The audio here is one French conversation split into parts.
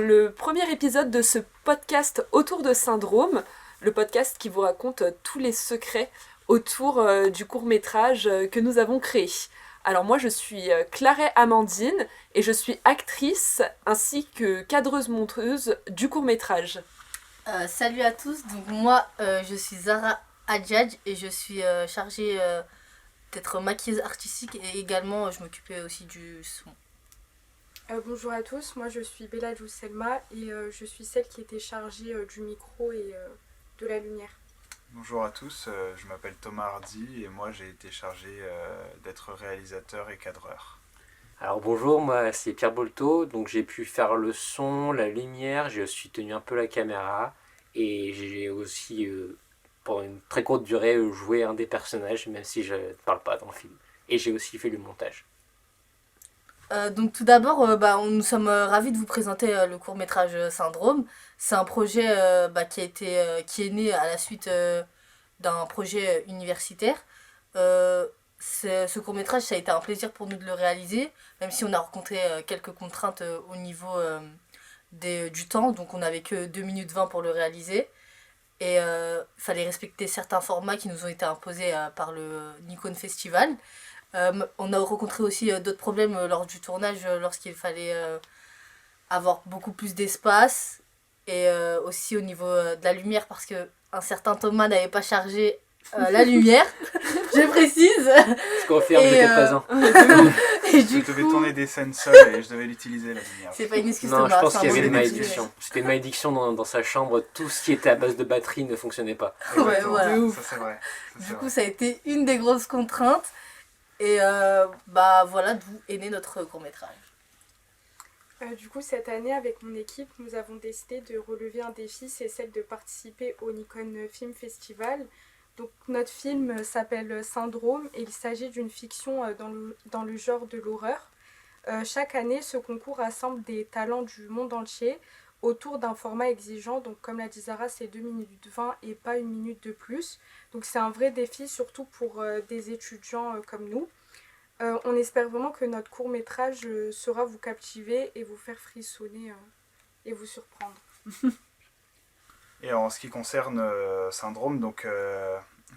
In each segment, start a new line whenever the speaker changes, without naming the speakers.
le premier épisode de ce podcast autour de Syndrome, le podcast qui vous raconte tous les secrets autour du court-métrage que nous avons créé. Alors moi je suis Claret Amandine et je suis actrice ainsi que cadreuse-monteuse du court-métrage.
Salut à tous, donc moi je suis Zara Adjadj et je suis chargée d'être maquilleuse artistique et également je m'occupais aussi du son.
Bonjour à tous, moi je suis Bella Jousselma et je suis celle qui était chargée du micro et de la lumière.
Bonjour à tous, je m'appelle Thomas Hardy et moi j'ai été chargé d'être réalisateur et cadreur.
Alors bonjour, moi c'est Pierre Bolto, donc j'ai pu faire le son, la lumière, j'ai aussi tenu un peu la caméra et j'ai aussi pour une très courte durée joué un des personnages même si je ne parle pas dans le film. Et j'ai aussi fait le montage.
Donc tout d'abord, nous sommes ravis de vous présenter le court-métrage Syndrome. C'est un projet qui est né à la suite d'un projet universitaire. Ce court-métrage, ça a été un plaisir pour nous de le réaliser, même si on a rencontré quelques contraintes au niveau du temps, donc on n'avait que 2 minutes 20 pour le réaliser. Et fallait respecter certains formats qui nous ont été imposés par le Nikon Festival. On a rencontré aussi d'autres problèmes lors du tournage, lorsqu'il fallait avoir beaucoup plus d'espace et aussi au niveau de la lumière parce qu'un certain Thomas n'avait pas chargé la lumière, je précise.
Je confirme, j'étais présent.
Et je devais tourner des scènes seule et je devais l'utiliser la lumière.
C'est pas une excuse,
non,
Thomas.
je pense qu'il y avait une malédiction. C'était une malédiction dans sa chambre, tout ce qui était à base de batterie ne fonctionnait pas.
Ouais, voilà.
Ça c'est vrai.
Du coup, ça a été une des grosses contraintes. Et voilà d'où est né notre court-métrage.
Du coup, cette année, avec mon équipe, nous avons décidé de relever un défi, c'est celle de participer au Nikon Film Festival. Donc, notre film s'appelle Syndrome et il s'agit d'une fiction dans le genre de l'horreur. Chaque année, ce concours rassemble des talents du monde entier autour d'un format exigeant. Donc, comme l'a dit Zara, c'est 2 minutes 20 et pas 1 minute de plus. Donc, c'est un vrai défi, surtout pour des étudiants comme nous. On espère vraiment que notre court-métrage saura vous captiver et vous faire frissonner et vous surprendre.
Et en ce qui concerne Syndrome, donc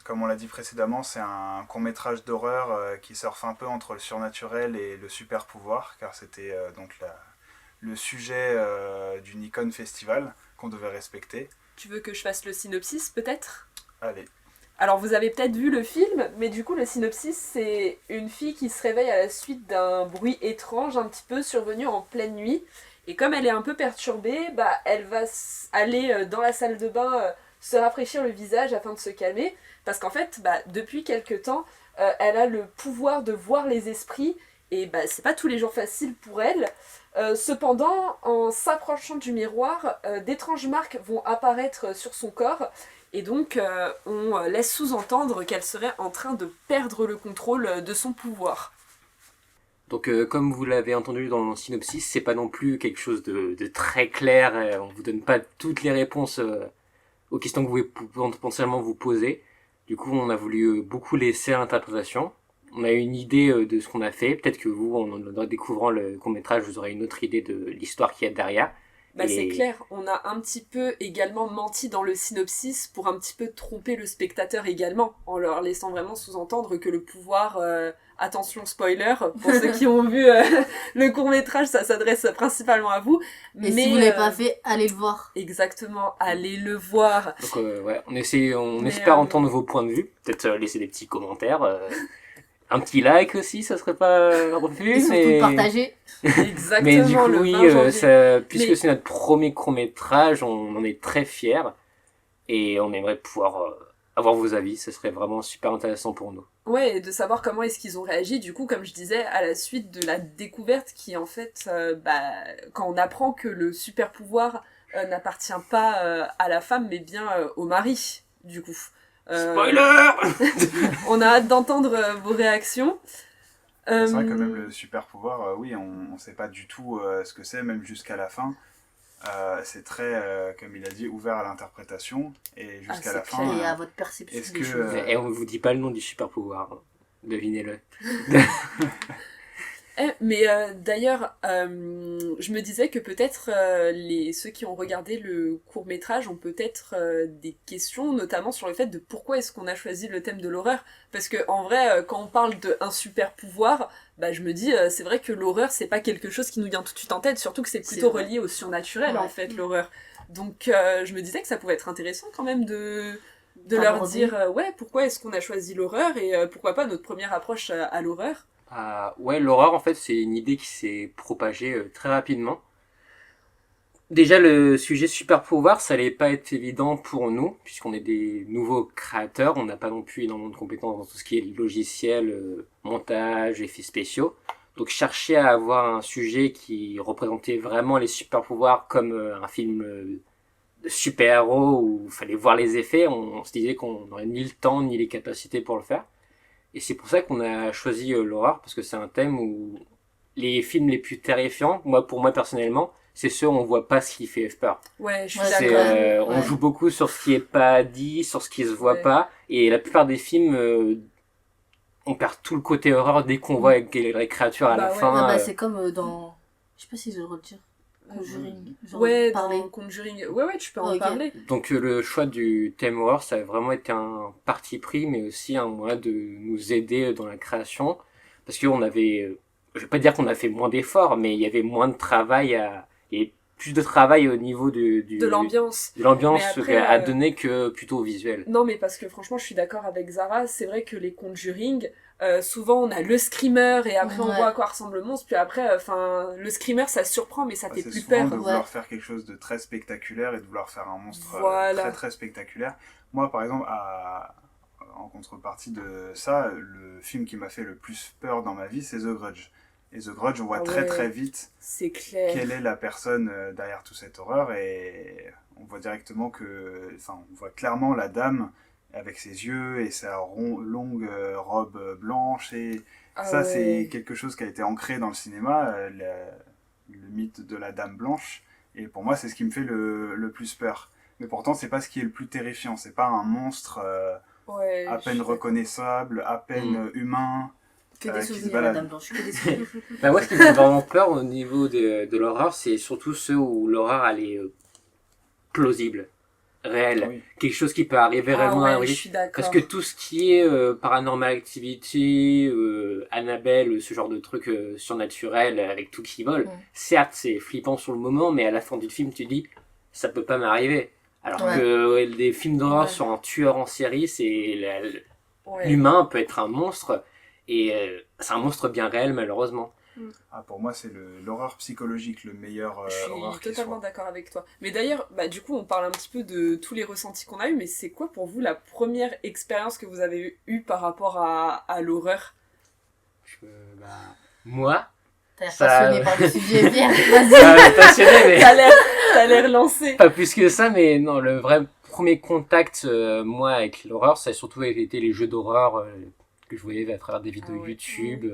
comme on l'a dit précédemment, c'est un court-métrage d'horreur qui surfe un peu entre le surnaturel et le super-pouvoir, car c'était donc le sujet du Nikon Festival qu'on devait respecter.
Tu veux que je fasse le synopsis peut-être ?
Allez.
Alors vous avez peut-être vu le film, mais du coup le synopsis c'est une fille qui se réveille à la suite d'un bruit étrange un petit peu survenu en pleine nuit. Et comme elle est un peu perturbée, elle va aller dans la salle de bain se rafraîchir le visage afin de se calmer. Parce qu'en fait, depuis quelque temps, elle a le pouvoir de voir les esprits. Et c'est pas tous les jours facile pour elle. Cependant, en s'approchant du miroir, d'étranges marques vont apparaître sur son corps. Et donc, on laisse sous-entendre qu'elle serait en train de perdre le contrôle de son pouvoir.
Donc comme vous l'avez entendu dans le synopsis, c'est pas non plus quelque chose de très clair, on vous donne pas toutes les réponses aux questions que vous pouvez potentiellement vous poser. Du coup, on a voulu beaucoup laisser à l'interprétation. On a une idée de ce qu'on a fait, peut-être que vous, en découvrant le court-métrage, vous aurez une autre idée de l'histoire qu'il y a derrière.
C'est clair, on a un petit peu également menti dans le synopsis pour un petit peu tromper le spectateur également, en leur laissant vraiment sous-entendre que le pouvoir, attention spoiler, pour ceux qui ont vu le court-métrage, ça s'adresse principalement à vous.
Mais si vous ne l'avez pas fait, allez le voir.
Exactement, allez le voir.
Donc on espère entendre vos points de vue, peut-être laisser des petits commentaires. Un petit like aussi, ça serait pas refus.
Et surtout partager.
Exactement.
Mais du coup,
le 20 janvier.
Puisque c'est notre premier court-métrage, on en est très fiers. Et on aimerait pouvoir avoir vos avis, ce serait vraiment super intéressant pour nous.
Ouais, et de savoir comment est-ce qu'ils ont réagi, du coup, comme je disais, à la suite de la découverte qui, en fait, quand on apprend que le super-pouvoir n'appartient pas à la femme, mais bien au mari, du coup.
Spoiler.
On a hâte d'entendre vos réactions.
C'est vrai que même le super pouvoir, oui, on sait pas du tout ce que c'est, même jusqu'à la fin. C'est très, comme il a dit, ouvert à l'interprétation. Et jusqu'à la fin.
Et à votre perception des choses.
Et on vous dit pas le nom du super pouvoir. Devinez-le.
Mais d'ailleurs, je me disais que peut-être ceux qui ont regardé le court-métrage ont peut-être des questions, notamment sur le fait de pourquoi est-ce qu'on a choisi le thème de l'horreur. Parce que en vrai, quand on parle d'un super pouvoir, bah, je me dis, c'est vrai que l'horreur, c'est pas quelque chose qui nous vient tout de suite en tête, surtout que c'est plutôt relié au surnaturel, en fait, l'horreur. Donc je me disais que ça pouvait être intéressant quand même de leur dire, ouais, pourquoi est-ce qu'on a choisi l'horreur et pourquoi pas notre première approche à l'horreur.
Ouais, l'horreur, en fait, c'est une idée qui s'est propagée très rapidement. Déjà, le sujet super pouvoir, ça allait pas être évident pour nous, puisqu'on est des nouveaux créateurs, on n'a pas non plus énormément de compétences dans tout ce qui est logiciel, montage, effets spéciaux. Donc, chercher à avoir un sujet qui représentait vraiment les super pouvoirs comme un film de super-héros où il fallait voir les effets, on se disait qu'on n'aurait ni le temps ni les capacités pour le faire. Et c'est pour ça qu'on a choisi l'horreur, parce que c'est un thème où les films les plus terrifiants, pour moi personnellement, c'est ceux où on voit pas ce qui fait peur.
Ouais, je suis d'accord.
On joue beaucoup sur ce qui est pas dit, sur ce qui se voit pas, et la plupart des films, on perd tout le côté horreur dès qu'on voit les créatures à la fin.
C'est comme dans... Je sais pas si je dois le dire. Conjuring.
Ouais, dans Conjuring. Ouais, tu peux en parler.
Donc le choix du thème horreur, ça a vraiment été un parti pris, mais aussi un moyen de nous aider dans la création. Parce qu'on avait, je vais pas dire qu'on a fait moins d'efforts, mais il y avait moins de travail et plus de travail au niveau de l'ambiance. De l'ambiance à donner que plutôt au visuel.
Non, mais parce que franchement, je suis d'accord avec Zara, c'est vrai que les Conjuring, souvent on a le screamer et après on voit à quoi ressemble le monstre, puis après, le screamer ça surprend mais ça fait plus peur.
C'est de vouloir faire quelque chose de très spectaculaire et de vouloir faire un monstre très très spectaculaire. Moi par exemple, en contrepartie de ça, le film qui m'a fait le plus peur dans ma vie, c'est The Grudge. Et The Grudge, on voit très très vite quelle est la personne derrière toute cette horreur, et on voit directement on voit clairement la dame avec ses yeux et sa longue robe blanche, et c'est quelque chose qui a été ancré dans le cinéma, le mythe de la dame blanche, et pour moi c'est ce qui me fait le plus peur. Mais pourtant c'est pas ce qui est le plus terrifiant, c'est pas un monstre à peine reconnaissable, à peine humain.
Que des souvenirs, la dame blanche, que des souvenirs.
Moi, ce qui me fait vraiment peur au niveau de l'horreur, c'est surtout ceux où l'horreur, elle est plausible, réelle. Oui. Quelque chose qui peut arriver réellement.
Je suis d'accord.
Parce que tout ce qui est Paranormal Activity, Annabelle, ce genre de trucs surnaturels avec tout qui vole, certes, c'est flippant sur le moment, mais à la fin du film, tu dis, ça peut pas m'arriver. Alors que des films d'horreur sur un tueur en série, l'humain peut être un monstre. Et c'est un monstre bien réel, malheureusement.
Pour moi, c'est l'horreur psychologique, le meilleur horreur qui soit.
Je suis totalement d'accord avec toi. Mais d'ailleurs, du coup, on parle un petit peu de tous les ressentis qu'on a eus, mais c'est quoi pour vous la première expérience que vous avez eue par rapport à l'horreur ?
Moi,
t'as l'air passionné par le sujet, Pierre. Vas-y.
Passionné, mais...
T'as l'air lancé.
Pas plus que ça, mais non, le vrai premier contact, moi, avec l'horreur, ça a surtout été les jeux d'horreur... que je voyais à travers des vidéos YouTube,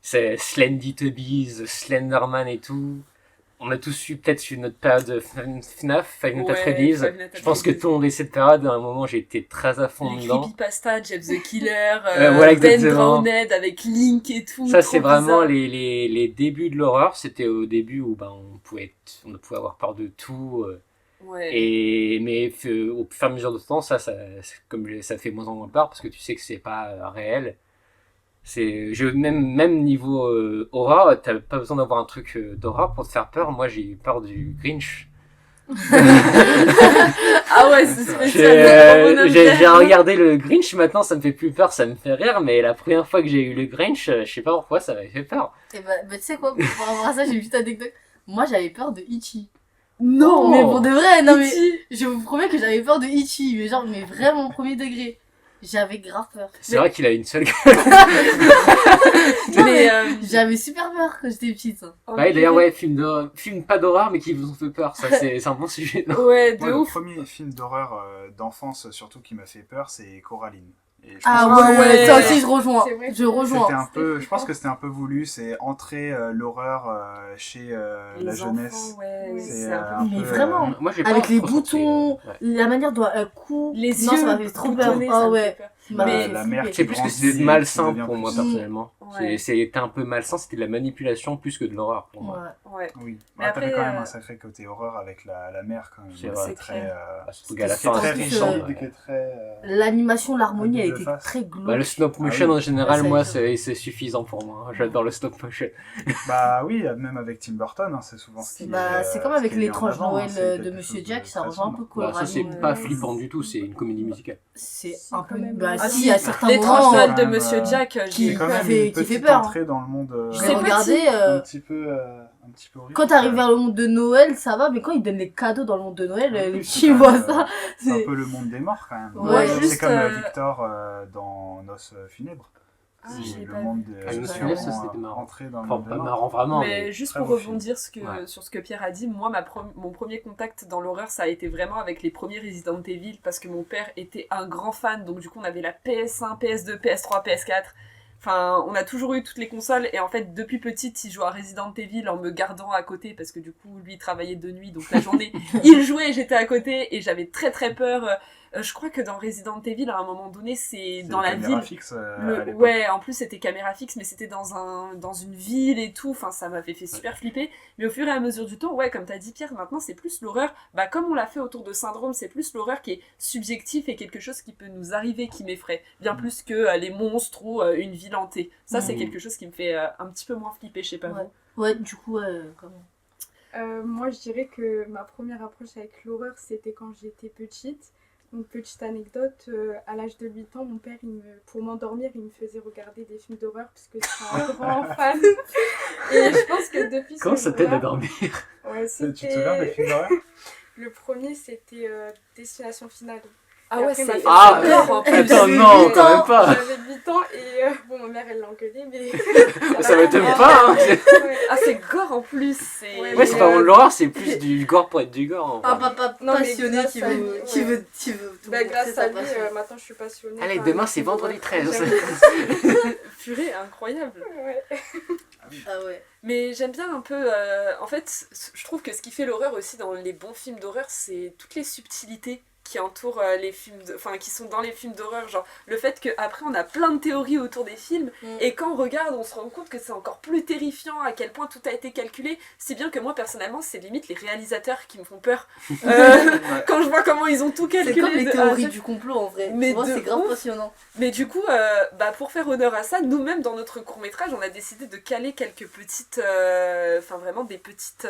c'est Slendy Tubbies, Slenderman et tout. On a tous eu peut-être une autre période FNAF, Five Nights at Freddy's. Je pense que tout le monde a cette période. À un moment, j'ai été très à fond dedans.
Creepypasta, Jeff the Killer, Ben Drowned avec Link et tout.
Ça, c'est vraiment les débuts de l'horreur. C'était au début où on pouvait avoir peur de tout. Mais au fur et à mesure du temps, ça fait moins en moins peur parce que tu sais que c'est pas réel. Même niveau horreur, t'as pas besoin d'avoir un truc d'horreur pour te faire peur. Moi, j'ai eu peur du Grinch.
C'est spécial.
J'ai regardé le Grinch, maintenant ça me fait plus peur, ça me fait rire, mais la première fois que j'ai eu le Grinch, je sais pas pourquoi ça m'avait fait peur.
Et tu sais quoi, pour avoir à ça, j'ai une petite anecdote. Moi, j'avais peur de Itchy.
Non,
mais pour de vrai, non mais je vous promets que j'avais peur de Itchy, mais vraiment au premier degré. J'avais grave peur.
C'est vrai qu'il a une seule gueule.
J'avais super peur quand j'étais petite.
D'ailleurs, film pas d'horreur mais qui vous ont fait peur, ça c'est un bon sujet.
Non ouf.
Le premier film d'horreur d'enfance surtout qui m'a fait peur, c'est Coraline.
Ça aussi je rejoins.
C'était un peu, je pense que c'était un peu voulu, c'est entrer l'horreur chez la jeunesse.
Mais vraiment, moi, avec les boutons, la manière dont elle coud,
les yeux,
ça m'a fait trop peur.
La mère
c'est plus que c'est malsain pour moi personnellement.
Ouais.
C'était un peu malsain, c'était de la manipulation plus que de l'horreur pour moi.
Ouais.
Ouais.
Oui,
Mais
t'avais
après,
quand même un sacré côté horreur avec la mère quand même.
C'est vrai.
C'est
très,
clair.
Surtout qu'à la fin,
très
en plus,
riche en idées, qui est très...
L'animation, l'harmonie a
double
été
face.
très
Bah,
glauque.
le stop motion
Ah oui.
en général,
Ouais, ça
moi,
a été-
c'est suffisant pour moi. J'adore le stop motion.
Bah oui, même avec Tim Burton, c'est souvent ce qui
Bah, c'est comme
ce
avec
qui est mis en
l'étrange
avant,
Noël
c'est
de
quelque
Monsieur
chose
Jack,
de
ça
très
rejoint un
sombre.
peu
Bah, ça,
Colorado.
c'est
Ouais.
pas flippant du tout, c'est une comédie musicale.
C'est
Si,
un
quand
peu.
même.
Bah,
Ah,
si,
si,
à certains
L'étrange
moments.
Noël de
quand même,
Monsieur Jack,
qui-
j'ai
C'est quand
qui
même
fait-
une
qui fait
petite
peur, hein.
entrée dans le monde
Je
C'est
l'ai
petit.
regardé.
un petit peu horrible.
Quand t'arrives vers le monde de Noël, ça va, mais quand ils donnent les cadeaux dans le monde de Noël,
Oui,
les
c'est
petits
quand
voient
même,
ça.
C'est un
c'est-
peu le monde des morts quand même.
Ouais,
c'est
juste,
comme Victor dans Noces funèbres.
Ah,
C'est
j'ai
le
pas
monde
vu.
des
Ah, Noces
c'est
funèbres,
vraiment
ça, c'était marrant.
entrer dans le
Enfin,
monde
pas
des morts.
marrant vraiment,
Mais
mais
juste
très
pour
beau film.
rebondir
Ouais.
sur ce que Pierre a dit, moi, mon premier contact dans l'horreur, ça a été vraiment avec les premiers Resident Evil, parce que mon père était un grand fan, donc du coup, on avait la PS1, PS2, PS3, PS4. Enfin, on a toujours eu toutes les consoles, et en fait, depuis petite, il jouait à Resident Evil en me gardant à côté, parce que du coup, lui, il travaillait de nuit, donc la journée, il jouait, j'étais à côté, et j'avais très très peur. Je crois que dans Resident Evil, à un moment donné, c'est
C'est
dans la
caméra
ville.
fixe, à l'époque.
Ouais, en plus c'était caméra fixe, mais c'était dans une ville et tout, enfin ça m'avait fait super flipper. Mais au fur et à mesure du temps, ouais, comme t'as dit Pierre, maintenant c'est plus l'horreur, bah comme on l'a fait autour de Syndrome, c'est plus l'horreur qui est subjectif et quelque chose qui peut nous arriver qui m'effraie, bien plus que les monstres ou une ville hantée. Ça c'est
Mhm.
quelque chose qui me fait un petit peu moins flipper, je sais pas
Ouais.
vous.
Ouais, du coup, comment
Moi, je dirais que ma première approche avec l'horreur, c'était quand j'étais petite. Donc, petite anecdote, à l'âge de 8 ans, mon père, pour m'endormir, il me faisait regarder des films d'horreur parce que c'est un grand fan. Et je pense que depuis ce
Comment ça t'aide à
jour-là-
dormir?
Ouais,
Tu te souviens des films d'horreur?
Le premier, c'était Destination Finale.
Ah
Et
ouais,
après,
c'est
il m'a fait
Ah,
peur en plus.
attends,
J'avais
non,
8
quand
ans.
même pas.
J'avais 8 ans et ma mère, elle l'a engueulé, mais...
Ça m'étonne pas, hein.
Ouais.
Ah c'est gore en plus, c'est...
Ouais,
Ouais, c'est pas vraiment de l'horreur, c'est plus du gore pour être du gore.
Un
En vrai.
papa
Non, mais
passionné
grâce
qui
à
veut,
lui,
qui
ouais.
veut, qui veut tout
Bah,
montrer
grâce
sa
à lui,
passion.
maintenant, je suis passionnée.
Allez,
par
demain
les
c'est
films
vendredi
d'horreur.
13.
Purée, incroyable.
Ouais.
Ah ouais.
Mais j'aime bien un peu... en fait, je trouve que ce qui fait l'horreur aussi dans les bons films d'horreur, c'est toutes les subtilités qui entourent les films... Enfin, qui sont dans les films d'horreur. Genre, le fait qu'après, on a plein de théories autour des films, et quand on regarde, on se rend compte que c'est encore plus terrifiant, à quel point tout a été calculé. Si bien que moi, personnellement, c'est limite les réalisateurs qui me font peur. Quand je vois comment ils ont tout
C'est
calculé.
comme les
de A à
théories
Z.
du complot en vrai.
Mais
Tu vois,
de
c'est grave
ouf.
passionnant.
Mais du coup, pour faire honneur à ça, nous-mêmes dans notre court-métrage, on a décidé de caler quelques petites... Enfin vraiment des petites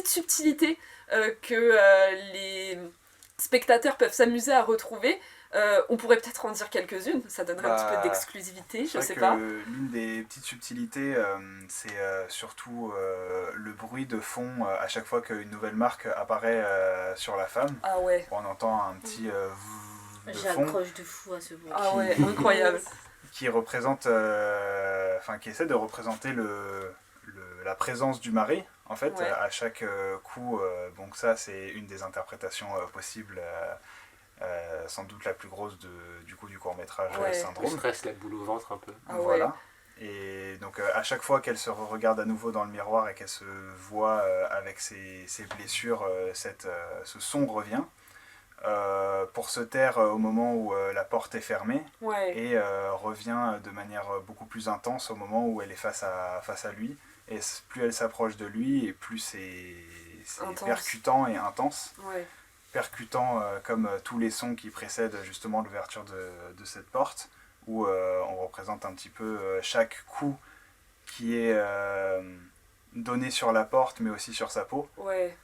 subtilités que les spectateurs peuvent s'amuser à retrouver. On pourrait peut-être en dire quelques-unes, ça donnerait un petit peu d'exclusivité, je sais pas.
L'une des petites subtilités, c'est surtout le bruit de fond à chaque fois qu'une nouvelle marque apparaît sur la femme.
Ah ouais,
On entend un petit de fond
J'accroche de fou à ce bruit.
ah ouais, incroyable.
qui représente, qui essaie de représenter la présence du mari. En fait,
Ouais.
à chaque coup, donc ça c'est une des interprétations possibles, sans doute la plus grosse du court-métrage
Ouais.
Le
Syndrome.
stress, la boule au ventre un peu.
Ah ouais.
Voilà. Et donc à chaque fois qu'elle se regarde à nouveau dans le miroir et qu'elle se voit avec ses blessures, ce son revient pour se taire au moment où la porte est fermée
Ouais,
et revient de manière beaucoup plus intense au moment où elle est face à lui. Et plus elle s'approche de lui et plus c'est
Intense.
percutant et intense.
ouais,
Percutant comme tous les sons qui précèdent justement l'ouverture de cette porte, où on représente un petit peu chaque coup qui est donné sur la porte mais aussi sur sa peau,
ouais.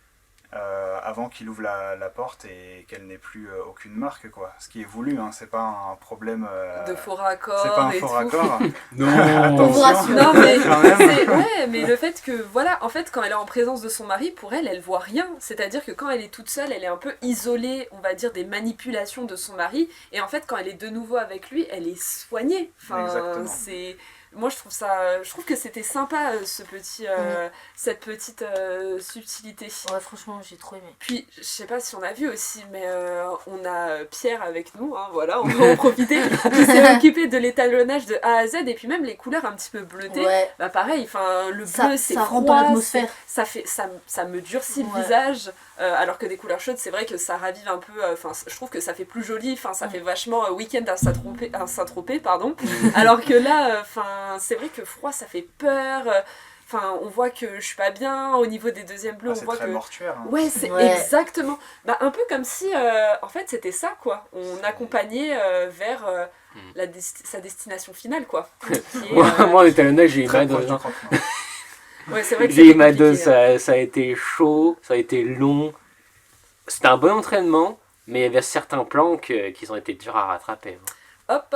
avant qu'il ouvre la porte et qu'elle n'ait plus aucune marque, quoi. Ce qui est voulu, hein, c'est pas un problème...
De faux raccords
c'est pas un
et
faux
tout.
raccord.
Non.
On vous rassure.
Non mais
Quand même.
ouais, mais le fait que voilà, en fait quand elle est en présence de son mari, pour elle, elle voit rien. C'est-à-dire que quand elle est toute seule, elle est un peu isolée, on va dire, des manipulations de son mari. Et en fait, quand elle est de nouveau avec lui, elle est soignée. Enfin,
Exactement.
c'est moi je trouve que c'était sympa cette petite subtilité.
Ouais, franchement, j'ai trop aimé.
Puis, je sais pas si on a vu aussi, mais on a Pierre avec nous, hein, voilà, on va en profiter, qui s'est occupé de l'étalonnage de A à Z, et puis même les couleurs un petit peu bleutées.
Ouais,
Bah pareil, enfin le
ça,
bleu c'est
ça
froid,
rend dans l'atmosphère.
ça me durcit
Ouais.
le visage, alors que des couleurs chaudes c'est vrai que ça ravive un peu, enfin je trouve que ça fait plus joli, enfin ça fait vachement week-end à Saint-Tropez, pardon, alors que là, enfin Enfin, c'est vrai que froid, ça fait peur. Enfin, on voit que je suis pas bien. Au niveau des deuxièmes bleus, on
C'est
voit
très
que...
mortuaire. Hein.
Ouais, c'est
Ouais.
exactement. Bah, un peu comme si, en fait, c'était ça, quoi. On accompagnait vers sa destination finale, quoi. Qui est,
Moi, en étalonnage, j'ai eu
Très
mal
proche
dans
du
un...
croque-mort.
Ouais, c'est vrai que
J'ai eu
c'était
ma dose,
compliqué, hein.
ça a été chaud, ça a été long. C'était un bon entraînement, mais il y avait certains plans qui ont été durs à rattraper.
Hop,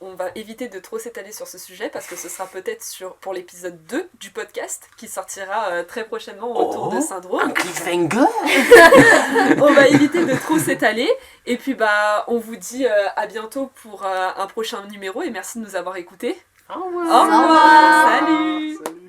on va éviter de trop s'étaler sur ce sujet parce que ce sera peut-être pour l'épisode 2 du podcast qui sortira très prochainement autour de
Un
Syndrome.
cliffhanger.
On va éviter de trop s'étaler et puis bah on vous dit à bientôt pour un prochain numéro et merci de nous avoir écoutés.
Au revoir.
Au revoir, salut.
Salut.